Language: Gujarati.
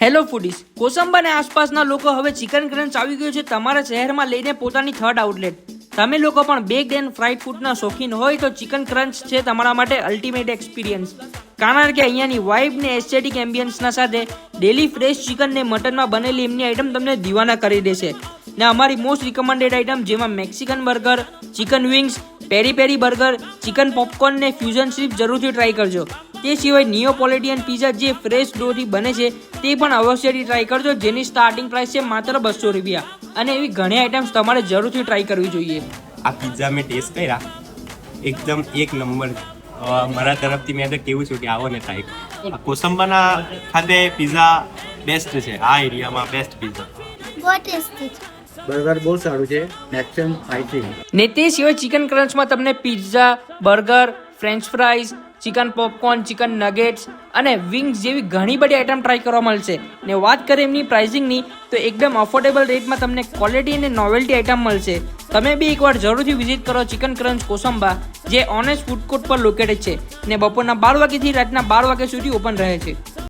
હેલો ફૂડીઝ, કોસંબા અને આસપાસના લોકો હવે ચિકન ક્રંચ આવી ગયું છે તમારા શહેરમાં લઈને પોતાની થર્ડ આઉટલેટ. તમે લોકો પણ બેક્ડ એન્ડ ફ્રાઈડ ફૂડના શોખીન હોય તો ચિકન ક્રંચ છે તમારા માટે અલ્ટિમેટ એક્સપિરિયન્સ. કારણ કે અહીંયાની વાઇબ ને એસ્થેટિક એમ્બિયન્સના સાથે ડેલી ફ્રેશ ચિકન ને મટનમાં બનેલી એમની આઈટમ તમને દીવાના કરી દેશે. ને અમારી મોસ્ટ રિકમેન્ડેડ આઈટમ જેમાં મેક્સિકન બર્ગર, ચિકન વિંગ્સ, પેરી પેરી બર્ગર, ચિકન પોપકોર્ન ને ફ્યુઝન સ્ટ્રીપ જરૂરથી ટ્રાય કરજો. તે સિવાય નિયોપોલિટિયન પિઝા જે ફ્રેશ ડોથી બને છે તે પણ અવશ્યથી ટ્રાય કરજો, જેની સ્ટાર્ટિંગ પ્રાઇસ છે માત્ર 200 રૂપિયા. અને એવી ઘણી આઈટમ્સ તમારે જરૂરથી ટ્રાય કરવી જોઈએ. આ પિઝા મેં ટેસ્ટ કર્યા, એકદમ એક નંબર. મારા તરફથી મેં તો કેવું છું કે આવો ને ટ્રાય કરો. કોસંબાના ખાતે પિઝા બેસ્ટ છે, આ એરિયામાં બેસ્ટ પિઝા. બહુ ટેસ્ટી છે. બર્ગર બહુ સારું છે, નેક્સન સ્પાઈસી. ને તે સિવાય ચિકન ક્રંચમાં તમને pizza, burger, French fries, chicken popcorn, chicken nuggets અને વિંગ્સ જેવી ઘણી બધી આઈટમ ટ્રાય કરવા મળશે. ને વાત કરીએ એમની પ્રાઇસિંગની તો એકદમ અફોર્ડેબલ રેટમાં તમને ક્વોલિટી અને નોવેલ્ટી આઈટમ મળશે. તમે બી એકવાર જરૂરથી વિઝિટ કરો ચિકન ક્રંચ કોસંબા, જે ઓનેસ્ટ ફૂડ કોર્ટ પર લોકેટેડ છે ને બપોરના 12 વાગ્યાથી રાતના 12 વાગ્યા સુધી ઓપન રહે છે.